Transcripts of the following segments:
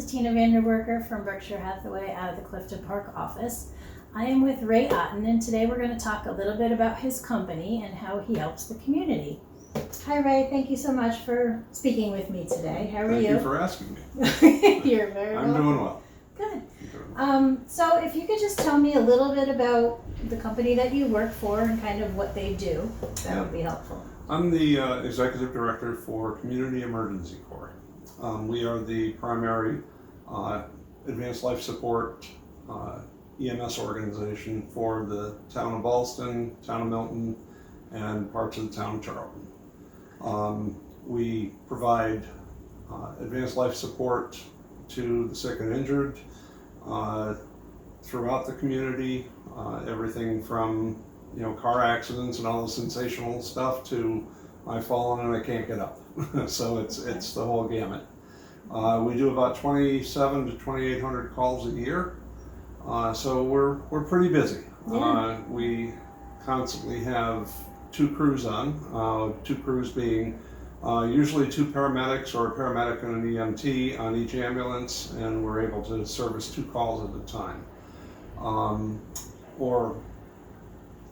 is Tina VanDerwerker from Berkshire Hathaway out of the Clifton Park office. I am with Ray Otten, and today we're going to talk a little bit about his company and how he helps the community. Hi Ray, thank you so much for speaking with me today. How are you? Thank you for asking me. You're very welcome. I'm doing well. Good. So if you could just tell me a little bit about the company that you work for and kind of what they do, that would be helpful. I'm the Executive Director for Community Emergency Corps. We are the primary advanced life support EMS organization for the town of Ballston, Town of Milton, and parts of the town of Charlton. We provide advanced life support to the sick and injured throughout the community, everything from car accidents and all the sensational stuff to I've fallen and I can't get up. So it's the whole gamut. We do about 27 to 2,800 calls a year, so we're pretty busy. Yeah. We constantly have two crews on, two crews being usually two paramedics or a paramedic and an EMT on each ambulance, and we're able to service 2 calls at a time. Or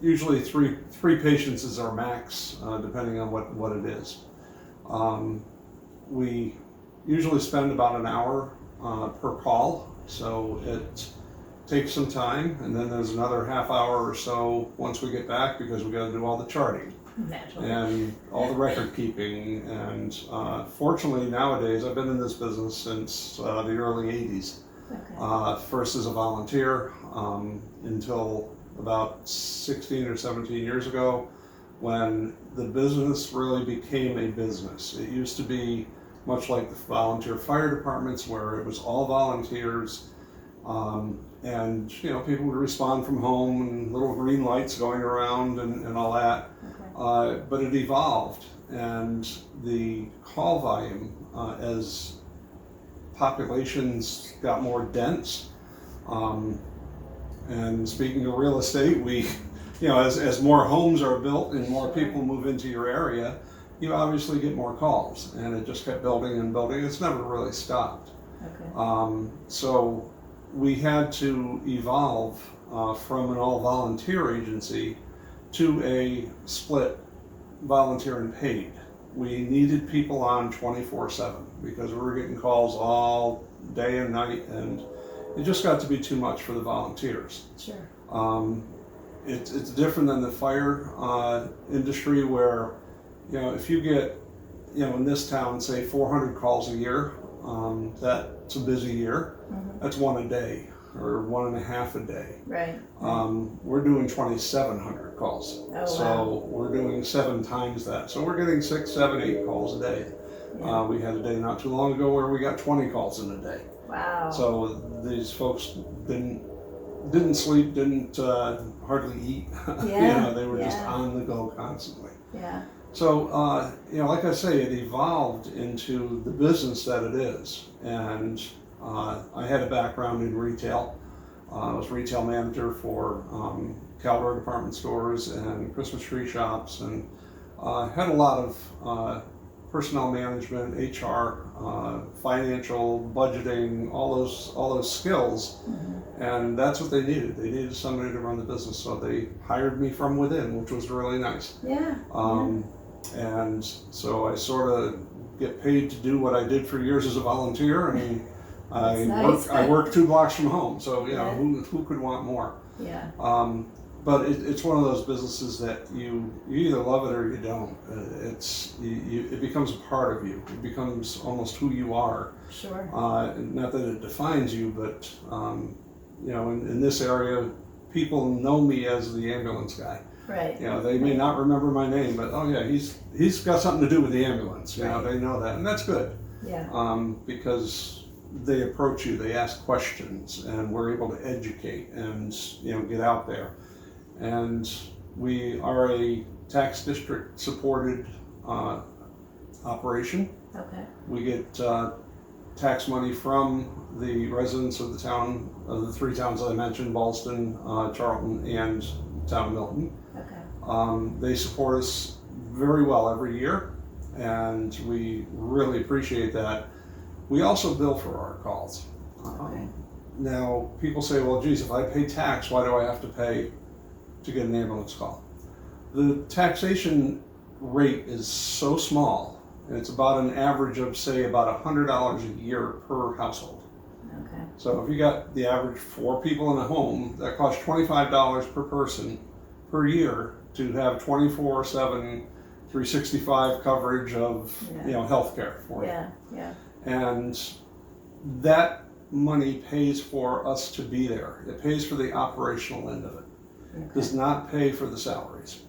usually three patients is our max, depending on what it is. We usually spend about an hour per call, so it takes some time, and then there's another half hour or so once we get back because we got to do all the charting. Naturally. And all the record keeping, and fortunately nowadays, I've been in this business since the early 80s. Okay. First as a volunteer until about 16 or 17 years ago, when the business really became a business. It used to be much like the volunteer fire departments where it was all volunteers, and people would respond from home and little green lights going around and all that. Okay. But it evolved, and the call volume, as populations got more dense, and speaking of real estate, we, as more homes are built and more people move into your area, you obviously get more calls, and it just kept building and building. It's never really stopped. Okay. So we had to evolve from an all-volunteer agency to a split volunteer and paid. We needed people on 24/7 because we were getting calls all day and night, and it just got to be too much for the volunteers. Sure. It's different than the fire industry where, if you get, in this town, say 400 calls a year, that's a busy year. Mm-hmm. That's 1 a day or 1.5 a day. Right. We're doing 2,700 calls. Oh, So wow. we're doing 7 times that. So we're getting 6, 7, 8 calls a day. Yeah. We had a day not too long ago where we got 20 calls in a day. Wow. So these folks didn't sleep, didn't hardly eat. Yeah. They were just Yeah. on the go constantly. Yeah. So, like I say, it evolved into the business that it is. And I had a background in retail. I was retail manager for Caldor department stores and Christmas tree shops, and had a lot of personnel management, HR, financial, budgeting, all those skills. Mm-hmm. And that's what they needed. They needed somebody to run the business, so they hired me from within, which was really nice. Yeah. And so I sort of get paid to do what I did for years as a volunteer, and I work 2 blocks from home, so Yeah. who could want more? Yeah. But it's one of those businesses that you either love it or you don't. It becomes a part of you. It becomes almost who you are. Sure. Not that it defines you, but in this area, people know me as the ambulance guy. Right. They may not remember my name, but oh yeah, he's got something to do with the ambulance. Right. They know that, and that's good. Yeah. Because they approach you, they ask questions, and we're able to educate and get out there. And we are a tax district supported operation. Okay. We get tax money from the residents of the town, of the 3 towns that I mentioned, Ballston, Charlton, and Town of Milton. Okay. They support us very well every year, and we really appreciate that. We also bill for our calls. Okay. Now, people say, well, geez, if I pay tax, why do I have to pay to get an ambulance call? The taxation rate is so small, and it's about an average of, say, about $100 a year per household. Okay. So if you got the average 4 people in a home, that costs $25 per person per year to have 24/7, 365 coverage of health care for you. Yeah. And that money pays for us to be there. It pays for the operational end of it. Okay. It does not pay for the salaries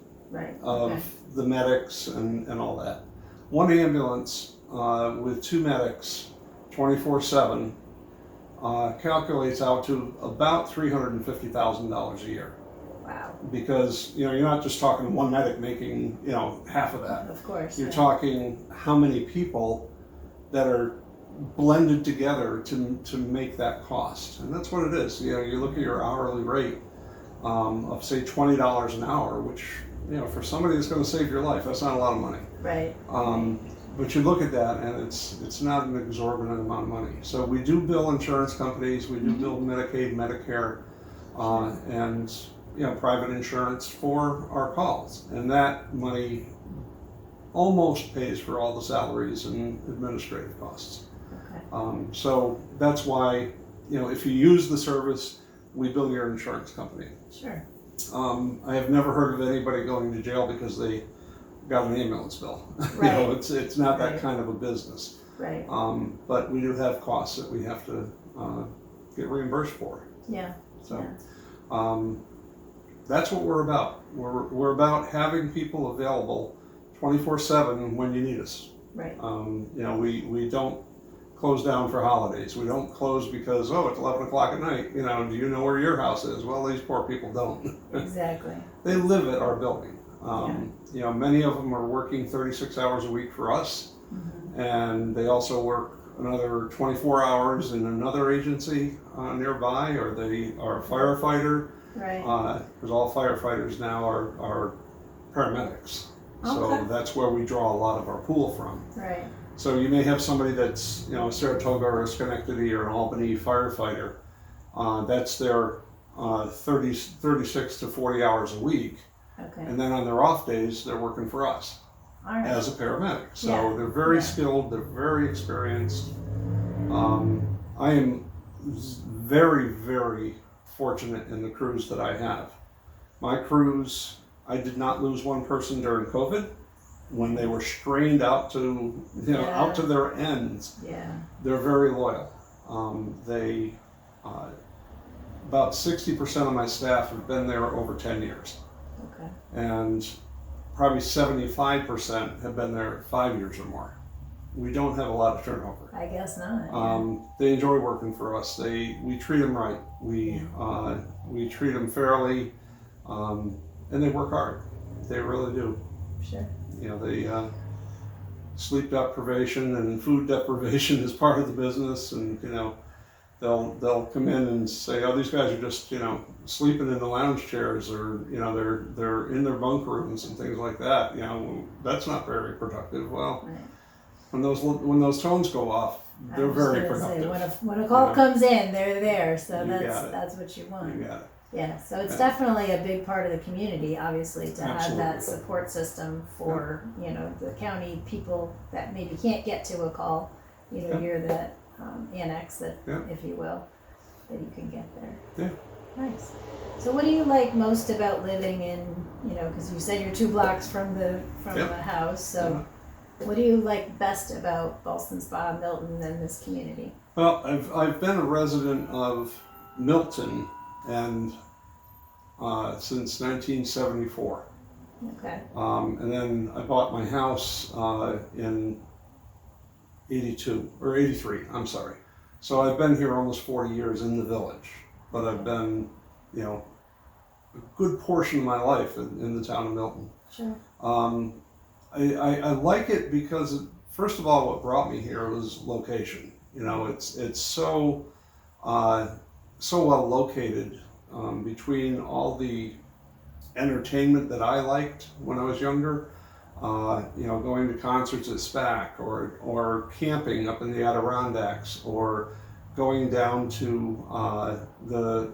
of the medics and all that. One ambulance with 2 medics, 24/7, calculates out to about $350,000 a year. Wow. Because you're not just talking one medic making half of that. Of course. You're talking how many people that are blended together to make that cost, and that's what it is. You look at your hourly rate of say $20 an hour, which for somebody that's going to save your life, that's not a lot of money. Right. But you look at that, and it's not an exorbitant amount of money. So we do bill insurance companies, we do bill Medicaid, Medicare, and private insurance for our calls, and that money almost pays for all the salaries and administrative costs. Okay. So that's why, if you use the service, we bill your insurance company. Sure. I have never heard of anybody going to jail because they got an ambulance bill. Right. It's not that Right. kind of a business. Right. But we do have costs that we have to get reimbursed for. Yeah. So Yeah. that's what we're about. We're about having people available 24/7 when you need us. Right. We don't close down for holidays. We don't close because, it's 11 o'clock at night. Do you know where your house is? Well, these poor people don't. Exactly. They live at our building. Many of them are working 36 hours a week for us, and they also work another 24 hours in another agency nearby, or they are a firefighter. Right. Because all firefighters now are paramedics. So Okay. that's where we draw a lot of our pool from. Right. So you may have somebody that's, a Saratoga or a Schenectady or an Albany firefighter. That's their 36 to 40 hours a week. Okay. And then on their off days, they're working for us All right. as a paramedic. So Yeah. they're very Yeah. skilled, they're very experienced. I am very, very fortunate in the crews that I have. My crews, I did not lose one person during COVID. When they were strained out to, out to their ends, Yeah. they're very loyal. About 60% of my staff have been there over 10 years. Okay. And probably 75% have been there 5 years or more. We don't have a lot of turnover. I guess not. They enjoy working for us. We treat them right. We treat them fairly, and they work hard. They really do. Sure. They sleep deprivation and food deprivation is part of the business, and they'll come in and say, oh, these guys are just sleeping in the lounge chairs, or they're in their bunk rooms and things like that. That's not very productive. Well, Right. when those tones go off, they're very productive. When a call comes in, they're there. So You got it. that's what you want. You got it. Yeah. So it's definitely a big part of the community, obviously, to have Absolutely. that support system for the county people that maybe can't get to a call. You're that annex that, if you will, that you can get there. Yeah. Nice. So what do you like most about living in, because you said you're 2 blocks from the house, so what do you like best about Ballston Spa, Milton, and this community? Well, I've been a resident of Milton and since 1974. Okay. And then I bought my house in 82 or 83, I'm sorry. So I've been here almost 40 years in the village, but I've been, a good portion of my life in the town of Milton. Sure. I like it because, first of all, what brought me here was location. It's so well located between all the entertainment that I liked when I was younger, going to concerts at SPAC, or camping up in the Adirondacks, or going down to the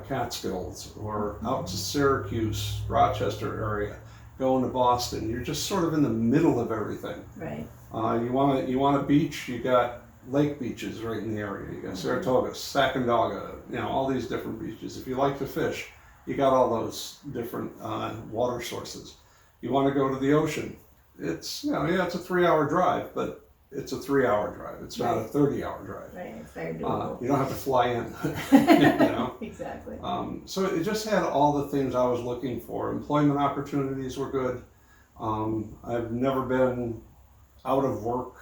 Catskills, or out to Syracuse, Rochester area, going to Boston. You're just sort of in the middle of everything. Right. You want a beach, you got lake beaches right in the area. You got Saratoga, Sacandaga, all these different beaches. If you like to fish, you got all those different water sources. You want to go to the ocean. It's, it's a 3-hour drive, but it's a 3-hour drive. It's not a 30-hour drive. Right, it's very doable. You don't have to fly in. Exactly. So it just had all the things I was looking for. Employment opportunities were good. I've never been out of work,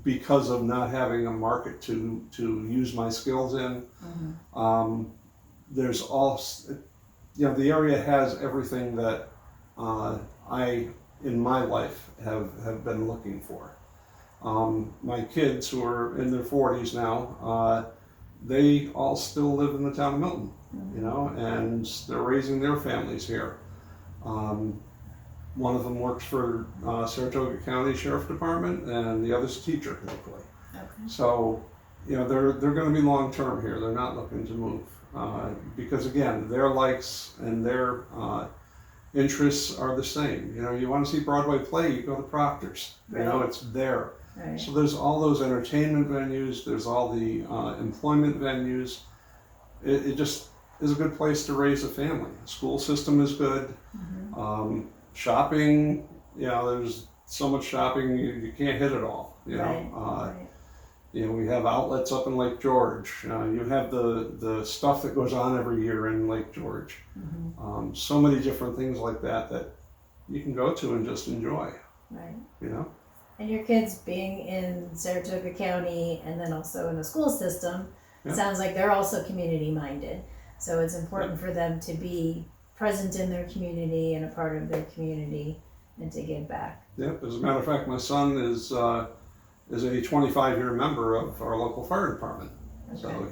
because of not having a market to use my skills in. There's also, the area has everything that I, in my life, have been looking for. My kids, who are in their 40s now, they all still live in the town of Milton, and they're raising their families here. One of them works for Saratoga County Sheriff Department, and the other's a teacher locally. Okay. So, they're going to be long term here. They're not looking to move because, again, their likes and their interests are the same. You want to see Broadway play, you go to Proctor's. Right. It's there. Right. So there's all those entertainment venues. There's all the employment venues. It just is a good place to raise a family. The school system is good. Shopping, there's so much shopping, you can't hit it all. Right. We have outlets up in Lake George. You have the stuff that goes on every year in Lake George. So many different things like that you can go to and just enjoy. Right. And your kids being in Saratoga County and then also in the school system, it sounds like they're also community minded. So it's important for them to be present in their community and a part of their community and to give back. Yep. As a matter of fact, my son is a 25-year member of our local fire department. Okay. So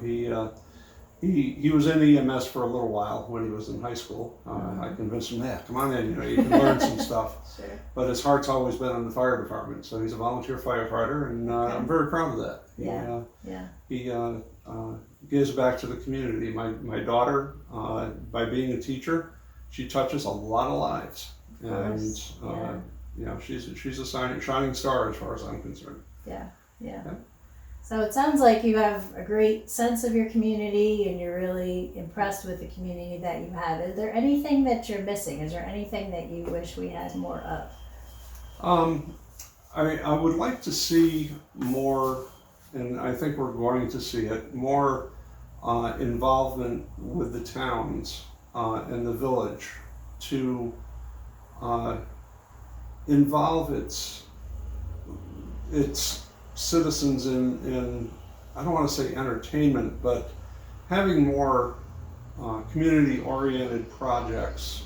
he was in EMS for a little while when he was in high school. I convinced him, come on in, you can learn some stuff. Sure. But his heart's always been in the fire department, so he's a volunteer firefighter, and I'm very proud of that. He gives back to the community. My daughter, by being a teacher, she touches a lot of lives, and she's a shining star as far as I'm concerned. Yeah. So it sounds like you have a great sense of your community and you're really impressed with the community that you have. Is there anything that you're missing? Is there anything that you wish we had more of? I would like to see more, and I think we're going to see it, more involvement with the towns and the village to involve its citizens in, I don't want to say entertainment, but having more community-oriented projects.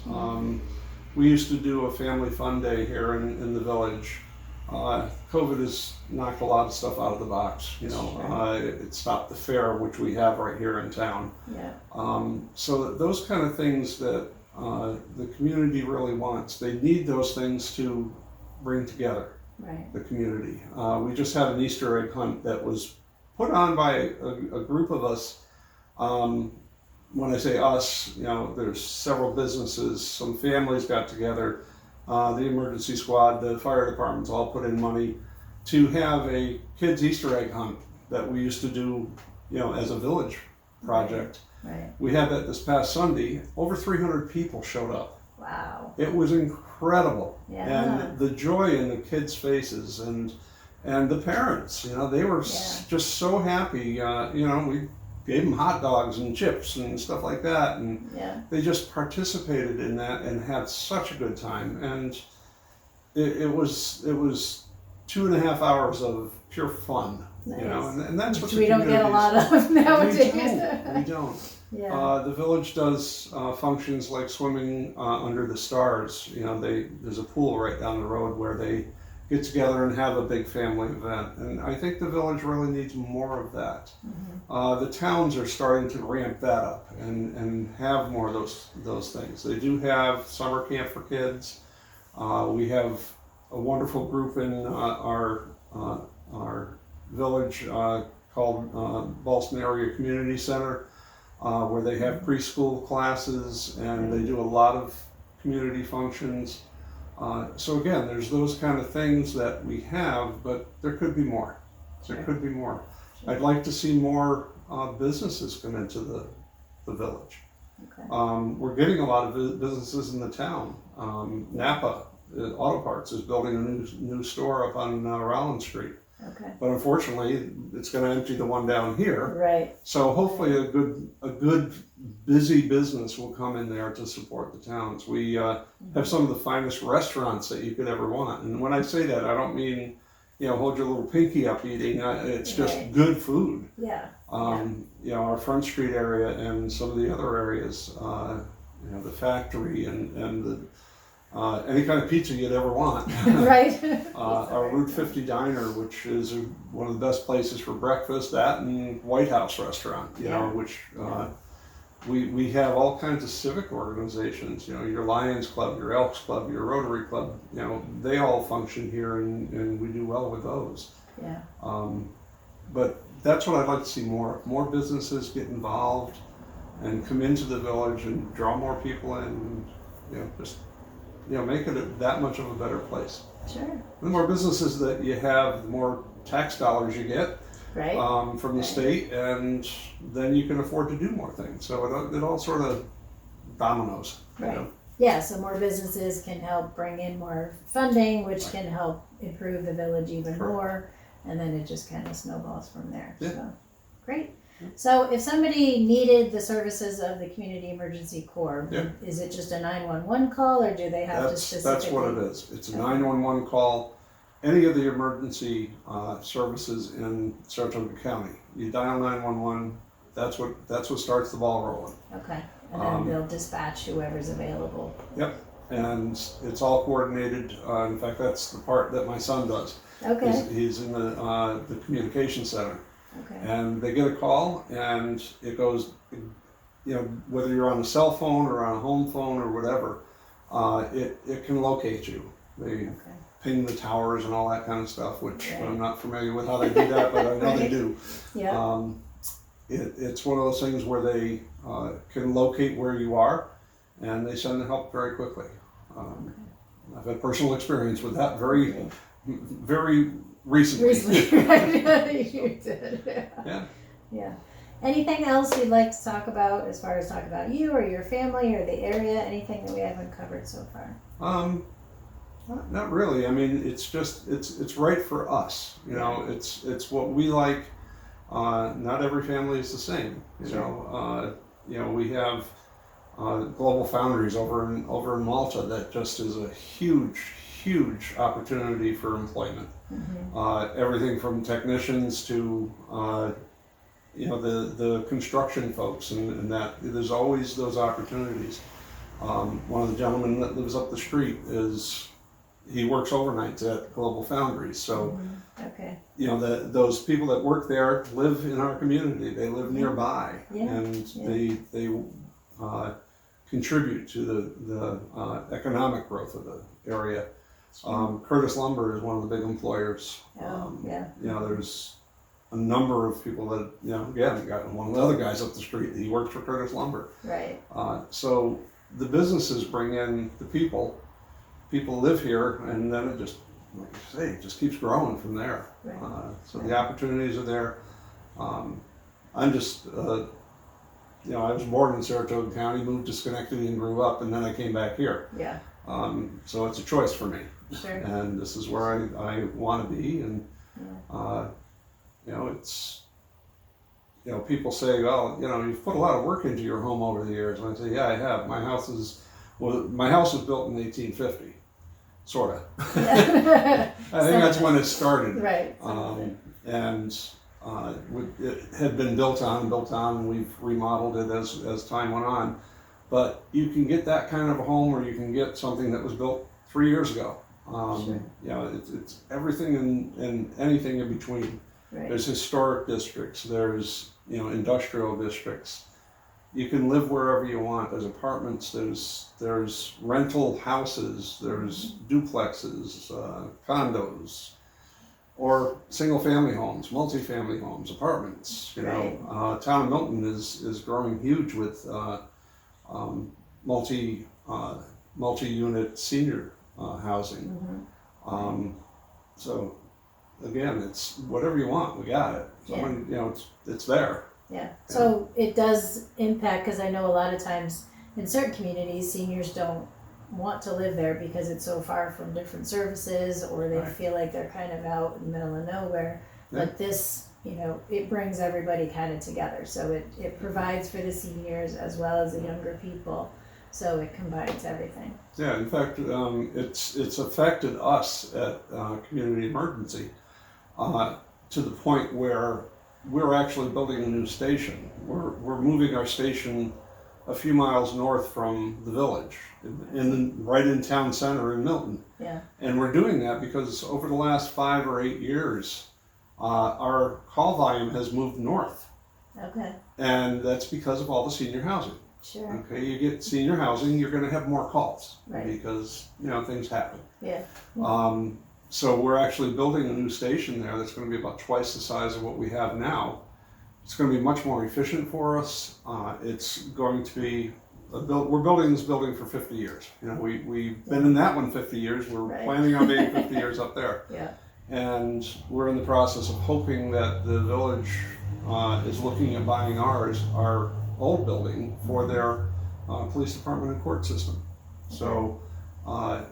We used to do a family fun day here in the village. COVID has knocked a lot of stuff out of the box. It stopped the fair, which we have right here in town. So those kind of things that the community really wants, they need those things to bring together. Right. The community. We just had an Easter egg hunt that was put on by a group of us. When I say us, there's several businesses, some families got together, the emergency squad, the fire departments all put in money to have a kids Easter egg hunt that we used to do, as a village project. Right. We had that this past Sunday. Over 300 people showed up. Wow. It was incredible. Yeah. And the joy in the kids' faces and the parents, they were just so happy. We gave them hot dogs and chips and stuff like that, and they just participated in that and had such a good time. And it was 2.5 hours of pure fun. Nice. And that's what we don't get a lot of nowadays. We don't. The village does functions like swimming under the stars. There's a pool right down the road where they get together and have a big family event. And I think the village really needs more of that. The towns are starting to ramp that up and have more of those things. They do have summer camp for kids. We have a wonderful group in our village called Ballston Area Community Center, where they have preschool classes and they do a lot of community functions. So again, there's those kind of things that we have, but there could be more. Sure. There could be more. Sure. I'd like to see more businesses come into the village. Okay. We're getting a lot of businesses in the town. Napa Auto Parts is building a new store up on Rowland Street. Okay. But unfortunately, it's going to empty the one down here. Right. So hopefully a good busy business will come in there to support the towns. We have some of the finest restaurants that you could ever want. And when I say that, I don't mean, hold your little pinky up eating. It's just good food. Yeah. Our Front Street area and some of the other areas, the factory and the any kind of pizza you'd ever want. Right. Our Route 50 Diner, which is one of the best places for breakfast, that and White House Restaurant, which we have all kinds of civic organizations, your Lions Club, your Elks Club, your Rotary Club, they all function here and we do well with those. Yeah. But that's what I'd like to see more. More businesses get involved and come into the village and draw more people in, just make it that much of a better place. Sure. The more businesses that you have, the more tax dollars you get from the state, and then you can afford to do more things. So it all sort of dominoes. Right. Yeah, so more businesses can help bring in more funding, which can help improve the village even more, and then it just kind of snowballs from there. Yeah. So, great. So if somebody needed the services of the Community Emergency Corps, is it just a 911 call, or do they have to specifically? That's what it is. It's a 911 call. Any of the emergency services in Saratoga County, you dial 911. That's what starts the ball rolling. Okay, and then they'll dispatch whoever's available. Yep, and it's all coordinated. In fact, that's the part that my son does. Okay. He's in the communication center. Okay. And they get a call, and it goes, whether you're on a cell phone or on a home phone or whatever, it can locate you. They ping the towers and all that kind of stuff, which I'm not familiar with how they do that, but I know they do. Yeah. It's one of those things where they can locate where you are, and they send the help very quickly. I've had personal experience with that very recently. Right? You did. Yeah. Yeah. Anything else you'd like to talk about as far as talk about you or your family or the area? Anything that we haven't covered so far? Not really. I mean, it's just it's right for us. It's what we like. Not every family is the same. We have Global Foundries over in Malta that just is a huge opportunity for employment. Mm-hmm. Everything from technicians to the construction folks and that there's always those opportunities. One of the gentlemen that lives up the street he works overnights at Global Foundries. So those people that work there live in our community. They live nearby, and they contribute to the economic growth of the area. Curtis Lumber is one of the big employers. There's a number of people that, got one of the other guys up the street, he works for Curtis Lumber. Right. So the businesses bring in the people live here, and then it just, like you say, it just keeps growing from there. Right. The opportunities are there. I'm just, I was born in Saratoga County, moved to Schenectady and grew up, and then I came back here. Yeah. So it's a choice for me. Sure. And this is where I want to be, and it's, people say, well, you've put a lot of work into your home over the years, and I say, yeah, I have. My house was built in 1850, sort of. I think that's when it started. Right. It had been built on, and we've remodeled it as time went on. But you can get that kind of a home, or you can get something that was built 3 years ago. Sure. It's everything and anything in between. Right. There's historic districts. There's industrial districts. you can live wherever you want. There's apartments, there's rental houses, there's duplexes, condos, or single-family homes, multi-family homes, apartments. You know, Town of Milton is growing huge with multi-unit senior housing. So again, it's whatever you want, we got it. Someone, you know, it's there. Yeah. So it does impact, because I know a lot of times in certain communities, seniors don't want to live there because it's so far from different services, or they feel like they're kind of out in the middle of nowhere. But this, you know, it brings everybody kind of together. So it provides for the seniors as well as the younger people. So it combines everything. Yeah, in fact, it's affected us at Community Emergency to the point where we're actually building a new station. We're moving our station a few miles north from the village, right in town center in Milton. Yeah. And we're doing that because over the last 5 or 8 years, our call volume has moved north. Okay. And that's because of all the senior housing. Sure. Okay, you get senior housing, you're going to have more calls, Right. because, you know, things happen. Yeah. So we're actually building a new station there that's going to be about twice the size of what we have now. It's going to be much more efficient for us. It's going to be we're building this building for 50 years. You know, we've been in that one 50 years. We're planning on being 50 years up there. Yeah. And we're in the process of hoping that the village is looking at buying our old building for their police department and court system. So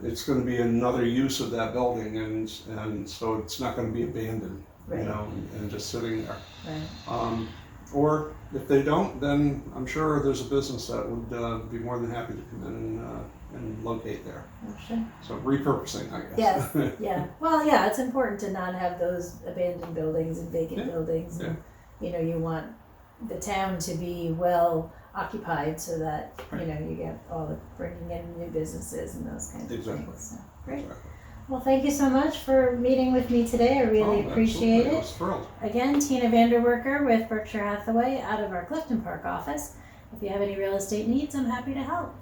it's going to be another use of that building, and so it's not going to be abandoned, you know, and just sitting there. Right. Or if they don't, then I'm sure there's a business that would be more than happy to come in and locate there. Oh, sure. So repurposing, I guess. Yes. Yeah. Well, yeah, it's important to not have those abandoned buildings and vacant buildings. And, you know, you want the town to be well occupied so that, you know, you get all the bringing in new businesses and those kinds of things. So, great. Exactly. Well, thank you so much for meeting with me today. I really appreciate it. I was thrilled. Again, Tina VanDerwerker with Berkshire Hathaway out of our Clifton Park office. If you have any real estate needs, I'm happy to help.